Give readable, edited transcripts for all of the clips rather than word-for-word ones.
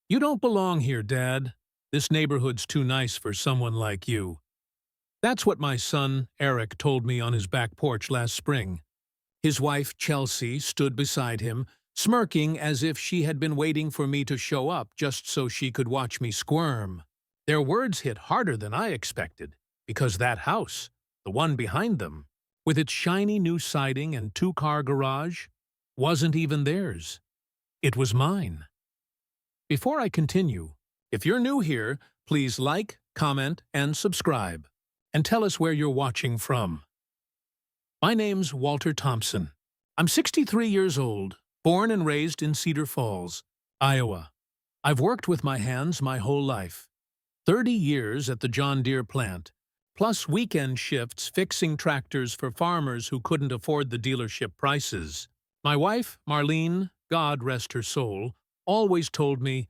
You don't belong here, Dad. This neighborhood's too nice for someone like you. That's what my son, Eric, told me on his back porch last spring. His wife, Chelsea, stood beside him, smirking as if she had been waiting for me to show up just so she could watch me squirm. Their words hit harder than I expected, because that house, the one behind them, with its shiny new siding and two-car garage, wasn't even theirs. It was mine. Before I continue, if you're new here, please like, comment, and subscribe, and tell us where you're watching from. My name's Walter Thompson. I'm 63 years old, born and raised in Cedar Falls, Iowa. I've worked with my hands my whole life. 30 years at the John Deere plant, plus weekend shifts fixing tractors for farmers who couldn't afford the dealership prices. My wife, Marlene, God rest her soul, always told me,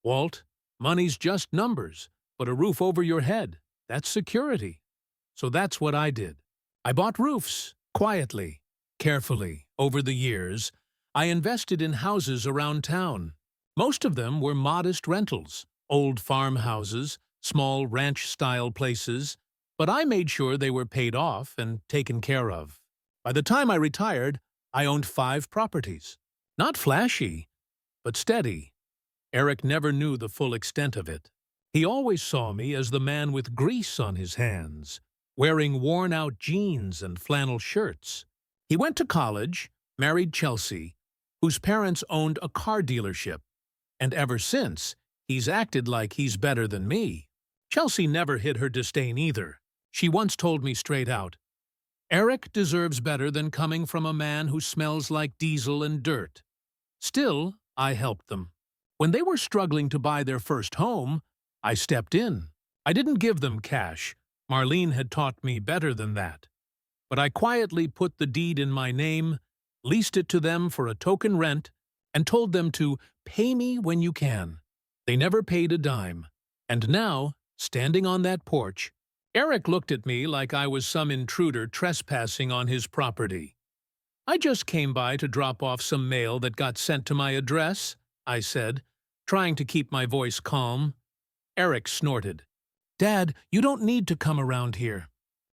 "Walt, money's just numbers, but a roof over your head, that's security." So that's what I did. I bought roofs, quietly, carefully, over the years. I invested in houses around town. Most of them were modest rentals, old farmhouses, small ranch-style places, but I made sure they were paid off and taken care of. By the time I retired, I owned 5 properties. Not flashy, but steady. Eric never knew the full extent of it. He always saw me as the man with grease on his hands, wearing worn-out jeans and flannel shirts. He went to college, married Chelsea, whose parents owned a car dealership, and ever since, he's acted like he's better than me. Chelsea never hid her disdain either. She once told me straight out, "Eric deserves better than coming from a man who smells like diesel and dirt." Still, I helped them. When they were struggling to buy their first home, I stepped in. I didn't give them cash. Marlene had taught me better than that. But I quietly put the deed in my name, leased it to them for a token rent, and told them to pay me when you can. They never paid a dime. And now, standing on that porch, Eric looked at me like I was some intruder trespassing on his property. "I just came by to drop off some mail that got sent to my address," I said, trying to keep my voice calm. Eric snorted. "Dad, you don't need to come around here.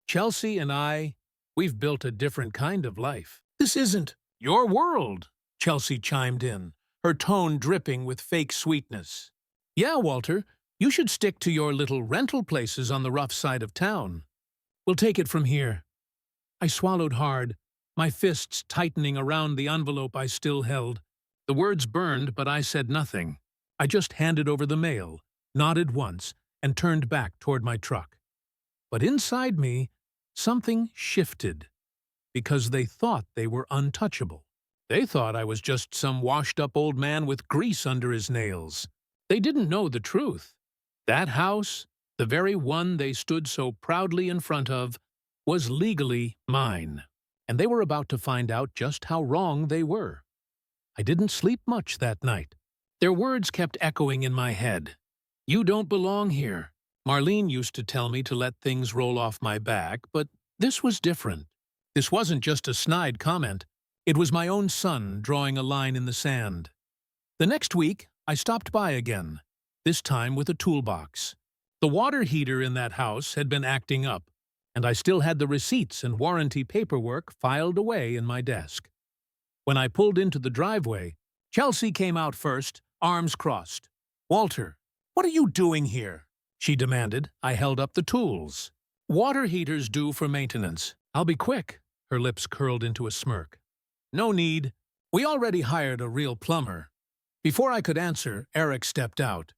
Chelsea and we've built a different kind of life. This isn't your world," Chelsea chimed in, her tone dripping with fake sweetness. "Yeah, Walter, you should stick to your little rental places on the rough side of town. We'll take it from here." I swallowed hard, my fists tightening around the envelope I still held. The words burned, but I said nothing. I just handed over the mail, nodded once, and turned back toward my truck. But inside me, something shifted, because they thought they were untouchable. They thought I was just some washed-up old man with grease under his nails. They didn't know the truth. That house, the very one they stood so proudly in front of, was legally mine. And they were about to find out just how wrong they were. I didn't sleep much that night. Their words kept echoing in my head. "You don't belong here." Marlene used to tell me to let things roll off my back, but this was different. This wasn't just a snide comment. It was my own son drawing a line in the sand. The next week, I stopped by again, this time with a toolbox. The water heater in that house had been acting up, and I still had the receipts and warranty paperwork filed away in my desk. When I pulled into the driveway, Chelsea came out first, arms crossed. "Walter, what are you doing here?" she demanded. I held up the tools. "Water heater's due for maintenance. I'll be quick." Her lips curled into a smirk. "No need. We already hired a real plumber." Before I could answer, Eric stepped out.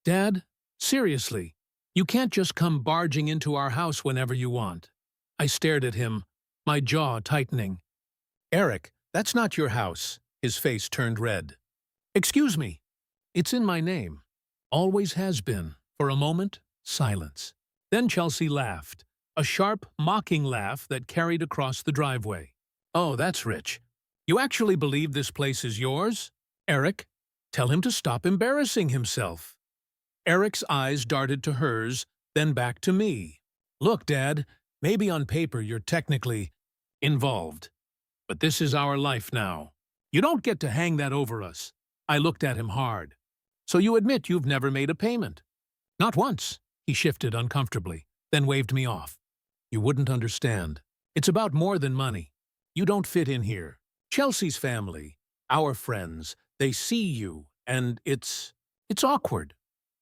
"Dad, seriously, you can't just come barging into our house whenever you want." I stared at him, my jaw tightening. "Eric, that's not your house." His face turned red. "Excuse me. It's in my name. Always has been." For a moment, silence. Then Chelsea laughed, a sharp, mocking laugh that carried across the driveway. "Oh, that's rich. You actually believe this place is yours? Eric, tell him to stop embarrassing himself." Eric's eyes darted to hers, then back to me. "Look, Dad, maybe on paper you're technically involved, but this is our life now. You don't get to hang that over us." I looked at him hard. So you admit you've never made a payment? Not once. He shifted uncomfortably, then waved me off. You wouldn't understand. It's about more than money. You don't fit in here. Chelsea's family, our friends, they see you, and it's awkward.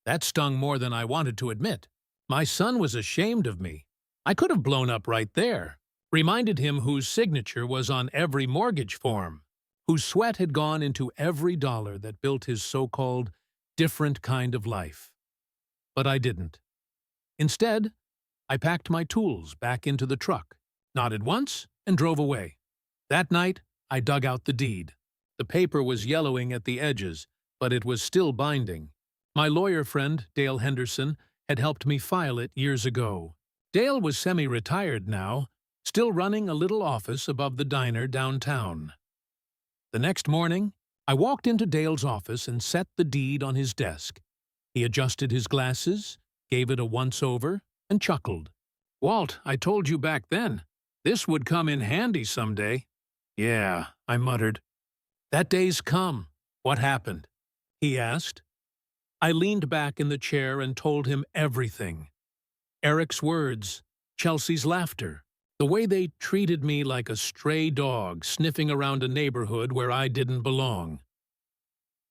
That stung more than I wanted to admit. My son was ashamed of me. I could have blown up right there. Reminded him whose signature was on every mortgage form, whose sweat had gone into every dollar that built his so-called different kind of life. But I didn't. Instead, I packed my tools back into the truck, nodded once, and drove away. That night, I dug out the deed. The paper was yellowing at the edges, but it was still binding. My lawyer friend, Dale Henderson, had helped me file it years ago. Dale was semi-retired now, still running a little office above the diner downtown. The next morning, I walked into Dale's office and set the deed on his desk. He adjusted his glasses, gave it a once-over, and chuckled. "Walt, I told you back then, this would come in handy someday." "Yeah," I muttered. "That day's come. What happened?" he asked. I leaned back in the chair and told him everything. Eric's words, Chelsea's laughter, the way they treated me like a stray dog sniffing around a neighborhood where I didn't belong.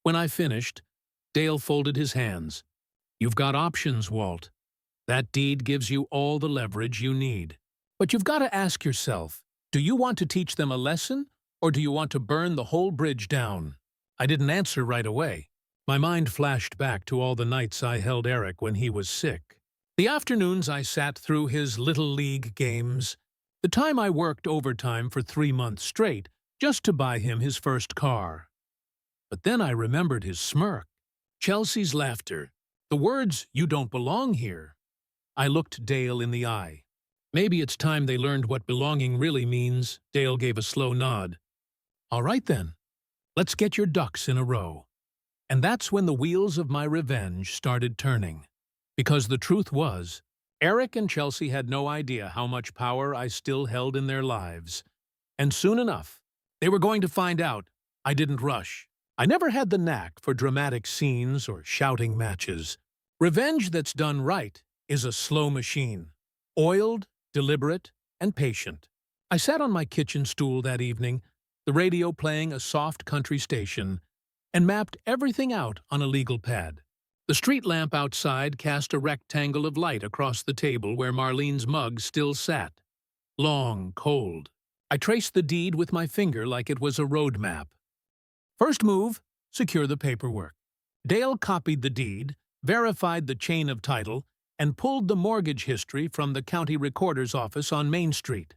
When I finished, Dale folded his hands. "You've got options, Walt. That deed gives you all the leverage you need. But you've got to ask yourself, do you want to teach them a lesson, or do you want to burn the whole bridge down?" I didn't answer right away. My mind flashed back to all the nights I held Eric when he was sick. The afternoons I sat through his Little League games. The time I worked overtime for 3 months straight just to buy him his first car. But then I remembered his smirk, Chelsea's laughter, the words, "You don't belong here." I looked Dale in the eye. "Maybe it's time they learned what belonging really means." Dale gave a slow nod. "All right then, let's get your ducks in a row." And that's when the wheels of my revenge started turning. Because the truth was, Eric and Chelsea had no idea how much power I still held in their lives. And soon enough, they were going to find out. I didn't rush. I never had the knack for dramatic scenes or shouting matches. Revenge that's done right is a slow machine. Oiled, deliberate, and patient. I sat on my kitchen stool that evening, the radio playing a soft country station, and mapped everything out on a legal pad. The street lamp outside cast a rectangle of light across the table where Marlene's mug still sat. Long, cold. I traced the deed with my finger like it was a road map. First move, secure the paperwork. Dale copied the deed, verified the chain of title, and pulled the mortgage history from the county recorder's office on Main Street.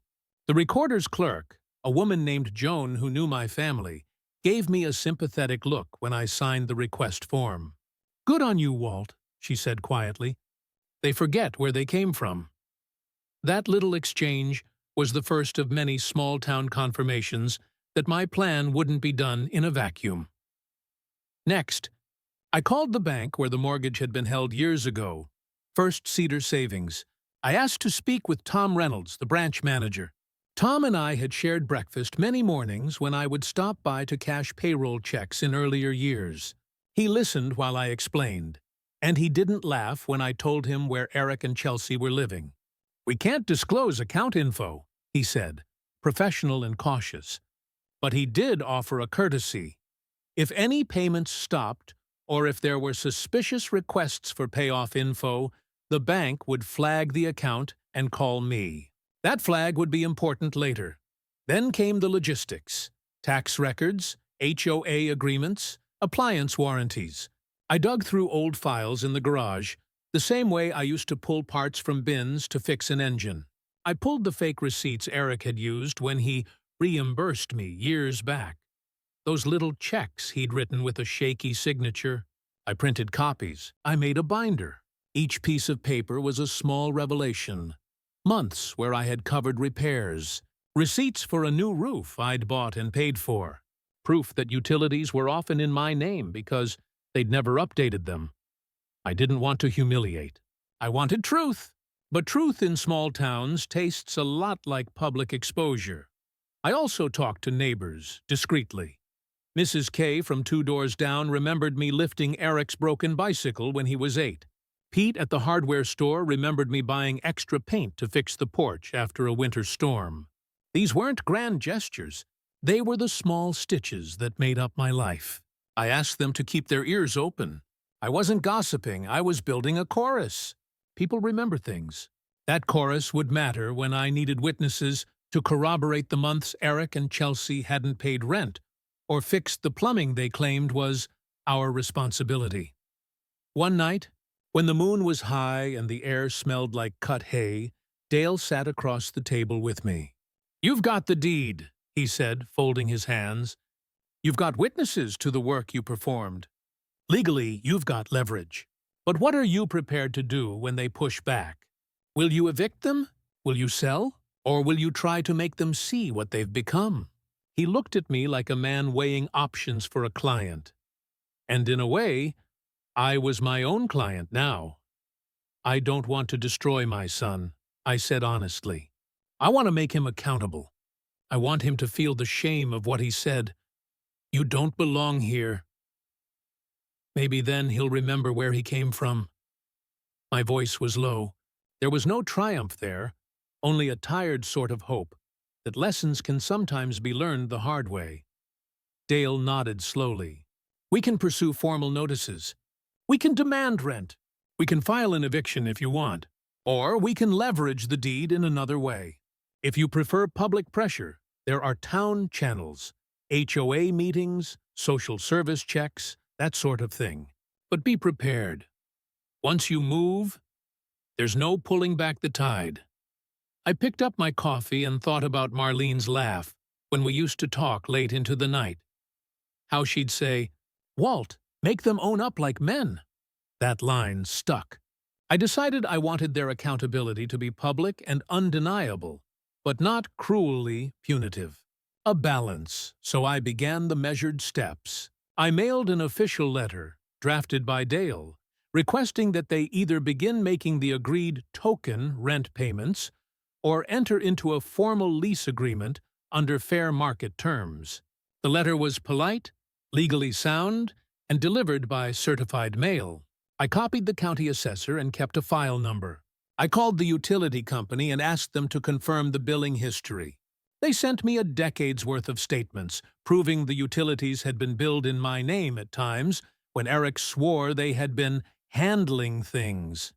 The recorder's clerk, a woman named Joan who knew my family, gave me a sympathetic look when I signed the request form. "Good on you, Walt," she said quietly. "They forget where they came from." That little exchange was the first of many small-town confirmations that my plan wouldn't be done in a vacuum. Next, I called the bank where the mortgage had been held years ago, First Cedar Savings. I asked to speak with Tom Reynolds, the branch manager. Tom and I had shared breakfast many mornings when I would stop by to cash payroll checks in earlier years. He listened while I explained, and he didn't laugh when I told him where Eric and Chelsea were living. "We can't disclose account info," he said, professional and cautious. But he did offer a courtesy. If any payments stopped, or if there were suspicious requests for payoff info, the bank would flag the account and call me. That flag would be important later. Then came the logistics: tax records, HOA agreements, appliance warranties. I dug through old files in the garage, the same way I used to pull parts from bins to fix an engine. I pulled the fake receipts Eric had used when he reimbursed me years back. Those little checks he'd written with a shaky signature. I printed copies. I made a binder. Each piece of paper was a small revelation. Months where I had covered repairs. Receipts for a new roof I'd bought and paid for. Proof that utilities were often in my name because they'd never updated them. I didn't want to humiliate. I wanted truth. But truth in small towns tastes a lot like public exposure. I also talked to neighbors, discreetly. Mrs. K from 2 doors down remembered me lifting Eric's broken bicycle when he was 8. Pete at the hardware store remembered me buying extra paint to fix the porch after a winter storm. These weren't grand gestures. They were the small stitches that made up my life. I asked them to keep their ears open. I wasn't gossiping, I was building a chorus. People remember things. That chorus would matter when I needed witnesses to corroborate the months Eric and Chelsea hadn't paid rent, or fixed the plumbing they claimed was our responsibility. One night, when the moon was high and the air smelled like cut hay, Dale sat across the table with me. "You've got the deed," he said, folding his hands. "You've got witnesses to the work you performed. Legally, you've got leverage. But what are you prepared to do when they push back? Will you evict them? Will you sell? Or will you try to make them see what they've become?" He looked at me like a man weighing options for a client. And in a way, I was my own client now. "I don't want to destroy my son," I said honestly. "I want to make him accountable. I want him to feel the shame of what he said. You don't belong here. Maybe then he'll remember where he came from." My voice was low. There was no triumph there, only a tired sort of hope that lessons can sometimes be learned the hard way. Dale nodded slowly. "We can pursue formal notices. We can demand rent. We can file an eviction if you want. Or we can leverage the deed in another way. If you prefer public pressure, there are town channels, HOA meetings, social service checks, that sort of thing. But be prepared. Once you move, there's no pulling back the tide." I picked up my coffee and thought about Marlene's laugh when we used to talk late into the night. How she'd say, "Walt, make them own up like men." That line stuck. I decided I wanted their accountability to be public and undeniable, but not cruelly punitive. A balance, so I began the measured steps. I mailed an official letter, drafted by Dale, requesting that they either begin making the agreed token rent payments or enter into a formal lease agreement under fair market terms. The letter was polite, legally sound, and delivered by certified mail. I copied the county assessor and kept a file number. I called the utility company and asked them to confirm the billing history. They sent me a decade's worth of statements, proving the utilities had been billed in my name at times, when Eric swore they had been handling things.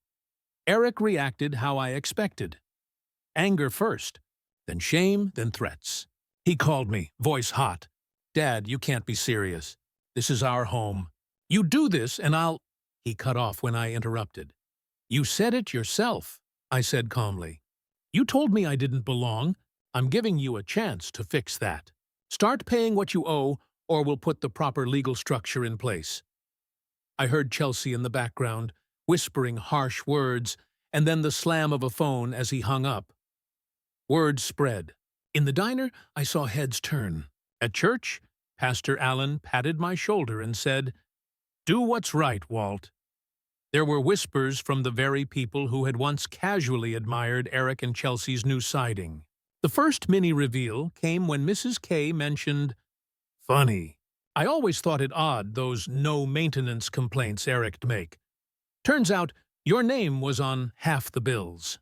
Eric reacted how I expected. Anger first, then shame, then threats. He called me, voice hot. "Dad, you can't be serious. This is our home. You do this and I'll—" He cut off when I interrupted. "You said it yourself," I said calmly. "You told me I didn't belong. I'm giving you a chance to fix that. Start paying what you owe, or we'll put the proper legal structure in place." I heard Chelsea in the background, whispering harsh words, and then the slam of a phone as he hung up. Word spread. In the diner, I saw heads turn. At church, Pastor Allen patted my shoulder and said, "Do what's right, Walt." There were whispers from the very people who had once casually admired Eric and Chelsea's new siding. The first mini-reveal came when Mrs. K mentioned, "Funny. I always thought it odd, those no-maintenance complaints Eric'd make. Turns out your name was on half the bills."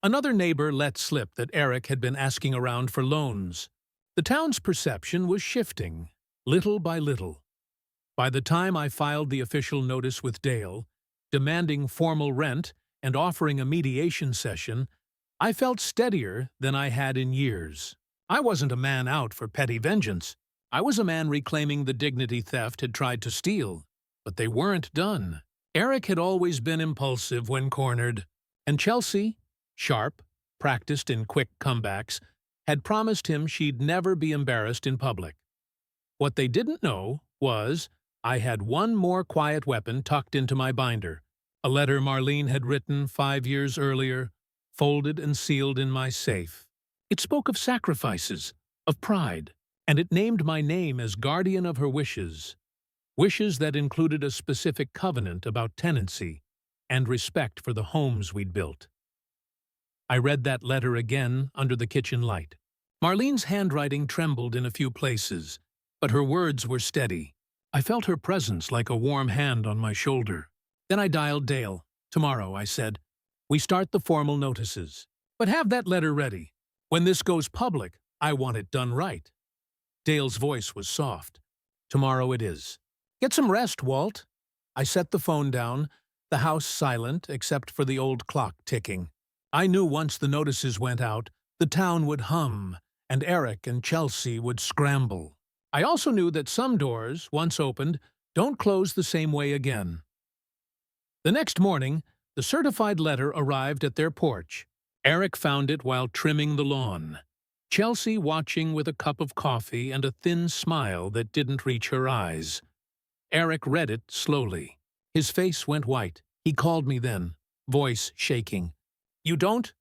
Another neighbor let slip that Eric had been asking around for loans. The town's perception was shifting, little by little. By the time I filed the official notice with Dale, demanding formal rent and offering a mediation session, I felt steadier than I had in years. I wasn't a man out for petty vengeance. I was a man reclaiming the dignity theft had tried to steal. But they weren't done. Eric had always been impulsive when cornered, and Chelsea, sharp, practiced in quick comebacks, had promised him she'd never be embarrassed in public. What they didn't know was I had one more quiet weapon tucked into my binder, a letter Marlene had written 5 years earlier, folded and sealed in my safe. It spoke of sacrifices, of pride, and it named my name as guardian of her wishes. Wishes that included a specific covenant about tenancy and respect for the homes we'd built. I read that letter again under the kitchen light. Marlene's handwriting trembled in a few places, but her words were steady. I felt her presence like a warm hand on my shoulder. Then I dialed Dale. "Tomorrow," I said. "We start the formal notices. But have that letter ready. When this goes public, I want it done right." Dale's voice was soft. "Tomorrow it is. Get some rest, Walt." I set the phone down, the house silent except for the old clock ticking. I knew once the notices went out, the town would hum, and Eric and Chelsea would scramble. I also knew that some doors, once opened, don't close the same way again. The next morning, the certified letter arrived at their porch. Eric found it while trimming the lawn. Chelsea watching with a cup of coffee and a thin smile that didn't reach her eyes. Eric read it slowly. His face went white. He called me then, voice shaking. "You don't?"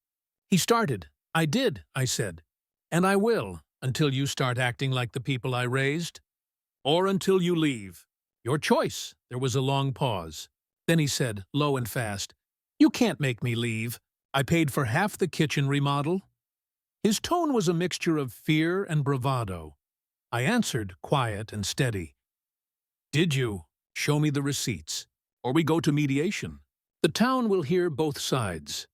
He started. "I did," I said. "And I will, until you start acting like the people I raised. Or until you leave. Your choice." There was a long pause. Then he said, low and fast, "You can't make me leave. I paid for half the kitchen remodel." His tone was a mixture of fear and bravado. I answered, quiet and steady. "Did you? Show me the receipts. Or we go to mediation. The town will hear both sides."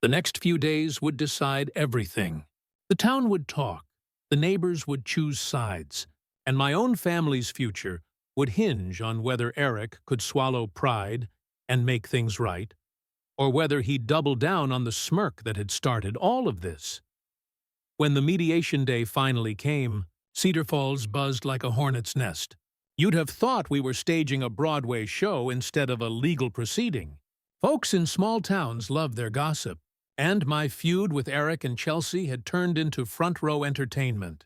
The next few days would decide everything. The town would talk, the neighbors would choose sides, and my own family's future would hinge on whether Eric could swallow pride and make things right, or whether he'd double down on the smirk that had started all of this. When the mediation day finally came, Cedar Falls buzzed like a hornet's nest. You'd have thought we were staging a Broadway show instead of a legal proceeding. Folks in small towns love their gossip, and my feud with Eric and Chelsea had turned into front-row entertainment.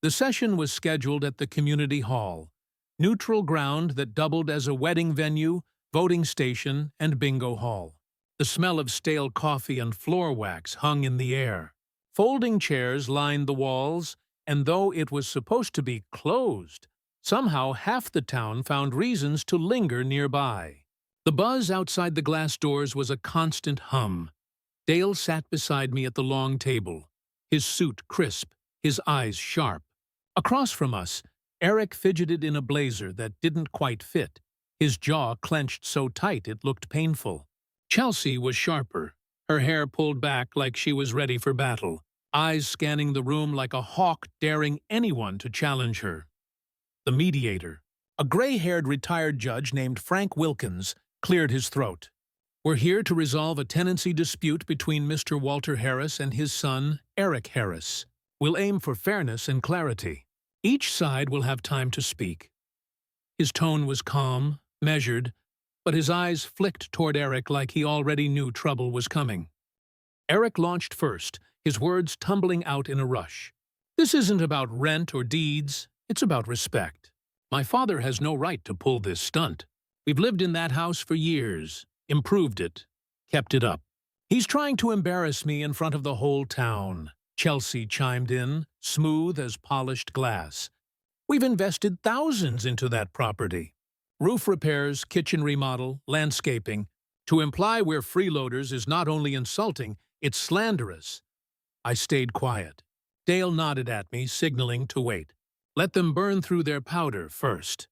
The session was scheduled at the community hall, neutral ground that doubled as a wedding venue, voting station, and bingo hall. The smell of stale coffee and floor wax hung in the air. Folding chairs lined the walls, and though it was supposed to be closed, somehow half the town found reasons to linger nearby. The buzz outside the glass doors was a constant hum. Dale sat beside me at the long table, his suit crisp, his eyes sharp. Across from us, Eric fidgeted in a blazer that didn't quite fit, his jaw clenched so tight it looked painful. Chelsea was sharper, her hair pulled back like she was ready for battle, eyes scanning the room like a hawk daring anyone to challenge her. The mediator, a gray-haired retired judge named Frank Wilkins, cleared his throat. "We're here to resolve a tenancy dispute between Mr. Walter Harris and his son, Eric Harris. We'll aim for fairness and clarity. Each side will have time to speak." His tone was calm, measured, but his eyes flicked toward Eric like he already knew trouble was coming. Eric launched first, his words tumbling out in a rush. "This isn't about rent or deeds, it's about respect. My father has no right to pull this stunt. We've lived in that house for years, improved it, kept it up. He's trying to embarrass me in front of the whole town," Chelsea chimed in, smooth as polished glass. "We've invested thousands into that property. Roof repairs, kitchen remodel, landscaping. To imply we're freeloaders is not only insulting, it's slanderous." I stayed quiet. Dale nodded at me, signaling to wait. Let them burn through their powder first.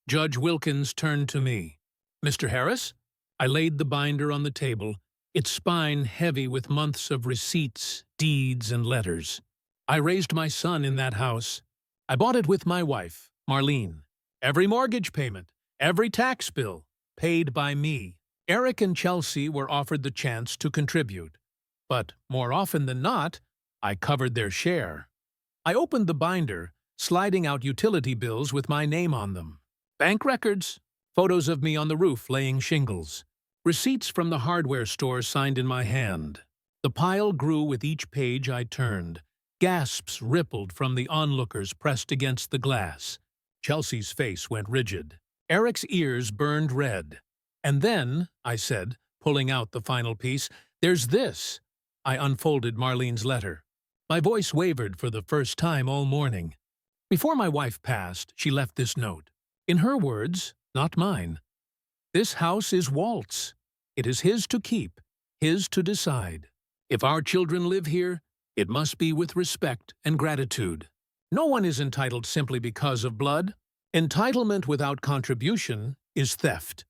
Judge Wilkins turned to me. "Mr. Harris?" I laid the binder on the table, its spine heavy with months of receipts, deeds, and letters. "I raised my son in that house. I bought it with my wife, Marlene. Every mortgage payment, every tax bill, paid by me. Eric and Chelsea were offered the chance to contribute. But more often than not, I covered their share. I opened the binder, sliding out utility bills with my name on them. Bank records, photos of me on the roof laying shingles, receipts from the hardware store signed in my hand. The pile grew with each page I turned. Gasps rippled from the onlookers pressed against the glass. Chelsea's face went rigid. Eric's ears burned red. "And then," I said, pulling out the final piece, "there's this." I unfolded Marlene's letter. My voice wavered for the first time all morning. Before my wife passed, she left this note. In her words, not mine. "This house is Walt's. It is his to keep, his to decide. If our children live here, it must be with respect and gratitude. No one is entitled simply because of blood. Entitlement without contribution is theft.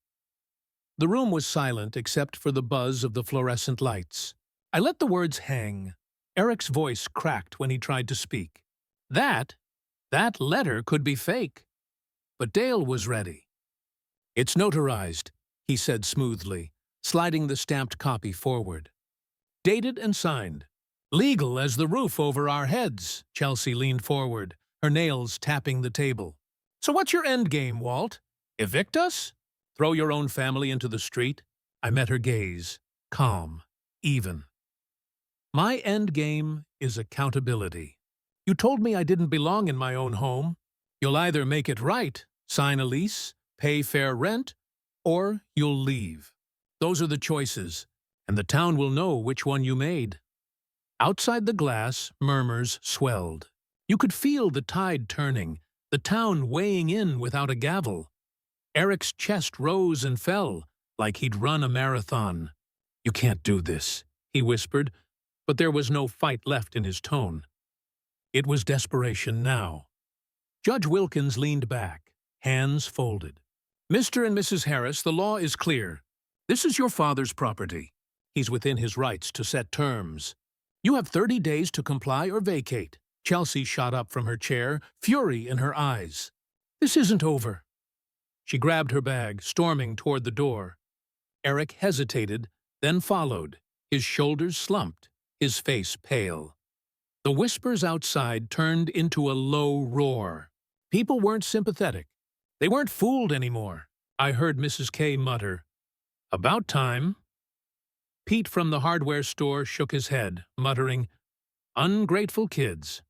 The room was silent except for the buzz of the fluorescent lights. I let the words hang. Eric's voice cracked when he tried to speak. That letter could be fake. But Dale was ready. It's notarized, he said smoothly, sliding the stamped copy forward. Dated and signed. Legal as the roof over our heads, Chelsea leaned forward, her nails tapping the table. So what's your end game, Walt? Evict us? Throw your own family into the street? I met her gaze, calm, even. My end game is accountability. You told me I didn't belong in my own home. You'll either make it right, sign a lease, pay fair rent, or you'll leave. Those are the choices, and the town will know which one you made. Outside the glass, murmurs swelled. You could feel the tide turning, the town weighing in without a gavel. Eric's chest rose and fell, like he'd run a marathon. You can't do this, he whispered, but there was no fight left in his tone. It was desperation now. Judge Wilkins leaned back, hands folded. Mr. and Mrs. Harris, the law is clear. This is your father's property. He's within his rights to set terms. You have 30 days to comply or vacate. Chelsea shot up from her chair, fury in her eyes. This isn't over. She grabbed her bag, storming toward the door. Eric hesitated, then followed, his shoulders slumped, his face pale. The whispers outside turned into a low roar. People weren't sympathetic. They weren't fooled anymore. I heard Mrs. K mutter, "About time." Pete from the hardware store shook his head, muttering, "Ungrateful kids."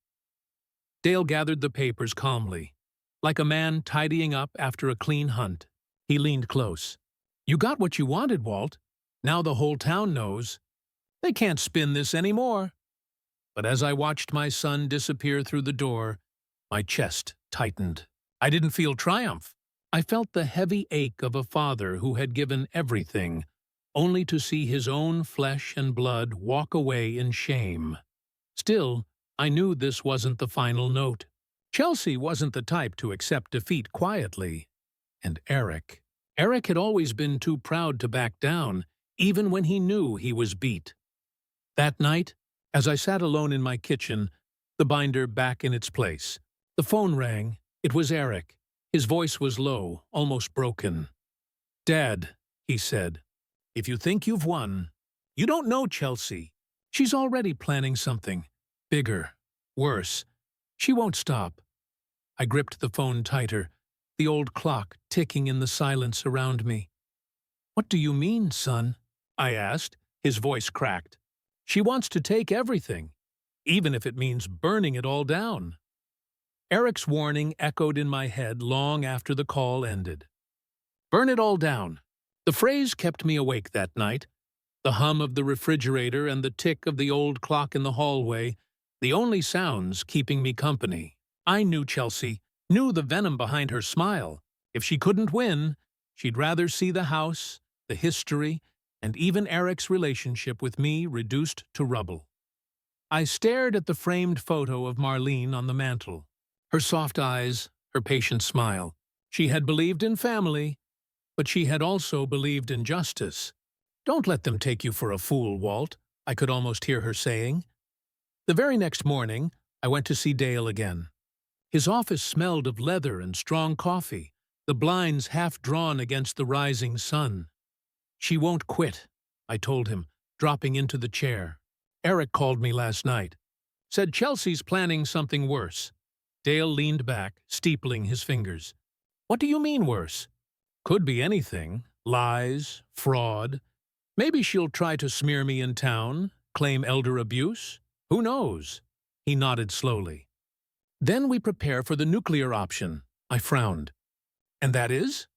Dale gathered the papers calmly. Like a man tidying up after a clean hunt, he leaned close. You got what you wanted, Walt. Now the whole town knows. They can't spin this anymore. But as I watched my son disappear through the door, my chest tightened. I didn't feel triumph. I felt the heavy ache of a father who had given everything, only to see his own flesh and blood walk away in shame. Still, I knew this wasn't the final note. Chelsea wasn't the type to accept defeat quietly. And Eric had always been too proud to back down, even when he knew he was beat. That night, as I sat alone in my kitchen, the binder back in its place, the phone rang. It was Eric. His voice was low, almost broken. "Dad," he said, "if you think you've won, you don't know Chelsea. She's already planning something. Bigger. Worse. She won't stop." I gripped the phone tighter, the old clock ticking in the silence around me. "What do you mean, son?" I asked, his voice cracked. "She wants to take everything, even if it means burning it all down." Eric's warning echoed in my head long after the call ended. Burn it all down. The phrase kept me awake that night. The hum of the refrigerator and the tick of the old clock in the hallway, the only sounds keeping me company. I knew Chelsea, knew the venom behind her smile. If she couldn't win, she'd rather see the house, the history, and even Eric's relationship with me reduced to rubble. I stared at the framed photo of Marlene on the mantel. Her soft eyes, her patient smile. She had believed in family, but she had also believed in justice. "Don't let them take you for a fool, Walt," I could almost hear her saying. The very next morning, I went to see Dale again. His office smelled of leather and strong coffee, the blinds half drawn against the rising sun. "She won't quit," I told him, dropping into the chair. "Eric called me last night. Said Chelsea's planning something worse." Dale leaned back, steepling his fingers. "What do you mean worse?" "Could be anything. Lies, fraud. Maybe she'll try to smear me in town, claim elder abuse. Who knows?" He nodded slowly. "Then we prepare for the nuclear option." I frowned. "And that is?"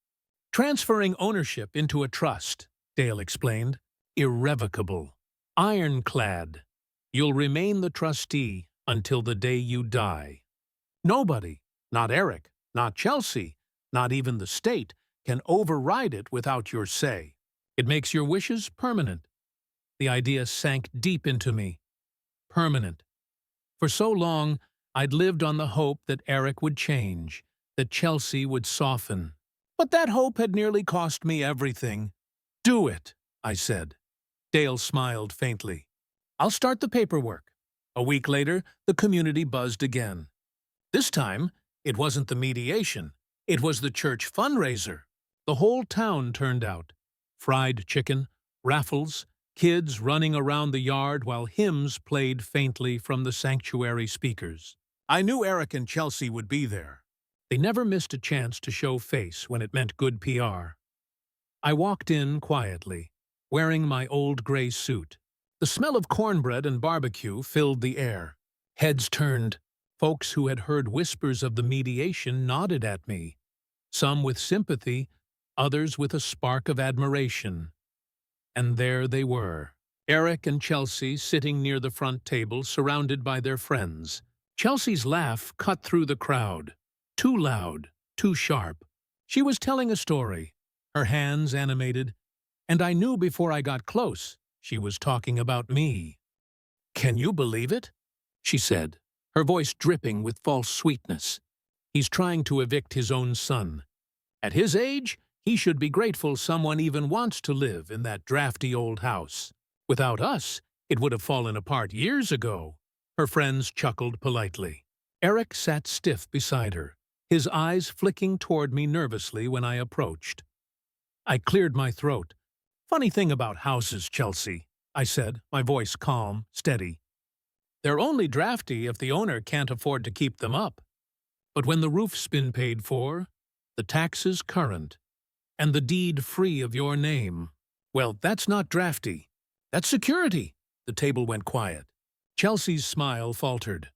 "Transferring ownership into a trust," Dale explained. "Irrevocable. Ironclad. You'll remain the trustee until the day you die. Nobody, not Eric, not Chelsea, not even the state, can override it without your say. It makes your wishes permanent." The idea sank deep into me. Permanent. For so long, I'd lived on the hope that Eric would change, that Chelsea would soften. But that hope had nearly cost me everything. "Do it," I said. Dale smiled faintly. "I'll start the paperwork." A week later, the community buzzed again. This time, it wasn't the mediation. It was the church fundraiser. The whole town turned out. Fried chicken, raffles, kids running around the yard while hymns played faintly from the sanctuary speakers. I knew Eric and Chelsea would be there. They never missed a chance to show face when it meant good PR. I walked in quietly, wearing my old gray suit. The smell of cornbread and barbecue filled the air. Heads turned. Folks who had heard whispers of the mediation nodded at me, some with sympathy, others with a spark of admiration. And there they were, Eric and Chelsea sitting near the front table, surrounded by their friends. Chelsea's laugh cut through the crowd. Too loud, too sharp. She was telling a story, her hands animated, and I knew before I got close she was talking about me. "Can you believe it?" she said, her voice dripping with false sweetness. "He's trying to evict his own son. At his age, he should be grateful someone even wants to live in that drafty old house. Without us, it would have fallen apart years ago." Her friends chuckled politely. Eric sat stiff beside her, his eyes flicking toward me nervously when I approached. I cleared my throat. "Funny thing about houses, Chelsea," I said, my voice calm, steady. "They're only drafty if the owner can't afford to keep them up. But when the roof's been paid for, the taxes current, and the deed free of your name, well, that's not drafty. That's security." The table went quiet. Chelsea's smile faltered.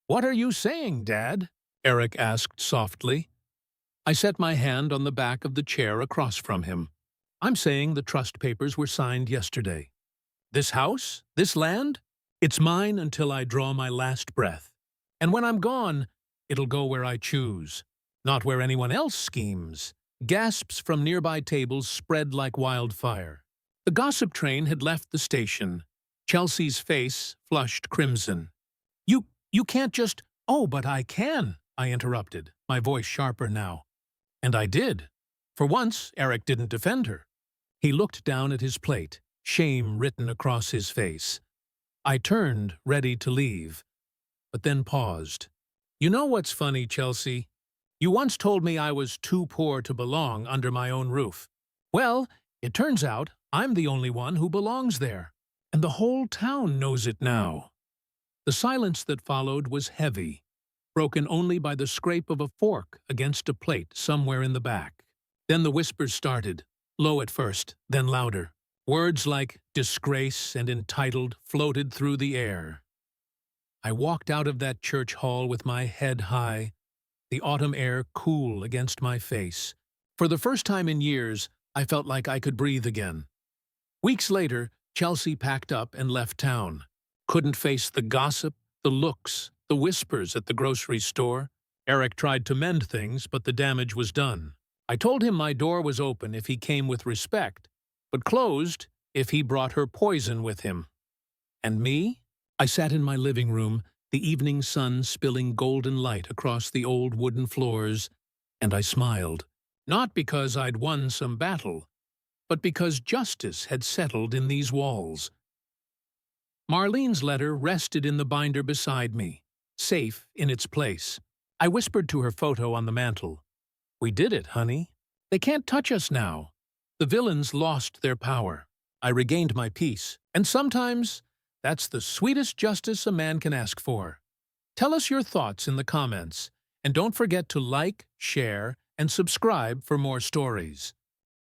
"What are you saying, Dad?" Eric asked softly. I set my hand on the back of the chair across from him. "I'm saying the trust papers were signed yesterday. This house, this land, it's mine until I draw my last breath. And when I'm gone, it'll go where I choose, not where anyone else schemes." Gasps from nearby tables spread like wildfire. The gossip train had left the station. Chelsea's face flushed crimson. You can't just—" "Oh, but I can," I interrupted, my voice sharper now. And I did. For once, Eric didn't defend her. He looked down at his plate, shame written across his face. I turned, ready to leave, but then paused. "You know what's funny, Chelsea? You once told me I was too poor to belong under my own roof. Well, it turns out I'm the only one who belongs there, and the whole town knows it now." The silence that followed was heavy, broken only by the scrape of a fork against a plate somewhere in the back. Then the whispers started, low at first, then louder. Words like disgrace and entitled floated through the air. I walked out of that church hall with my head high, the autumn air cool against my face. For the first time in years, I felt like I could breathe again. Weeks later, Chelsea packed up and left town. Couldn't face the gossip, the looks, the whispers at the grocery store. Eric tried to mend things, but the damage was done. I told him my door was open if he came with respect, but closed if he brought her poison with him. And me? I sat in my living room, the evening sun spilling golden light across the old wooden floors, and I smiled. Not because I'd won some battle, but because justice had settled in these walls. Marlene's letter rested in the binder beside me, safe in its place. I whispered to her photo on the mantel. "We did it, honey. They can't touch us now. The villains lost their power. I regained my peace, and sometimes that's the sweetest justice a man can ask for." Tell us your thoughts in the comments, and don't forget to like, share, and subscribe for more stories.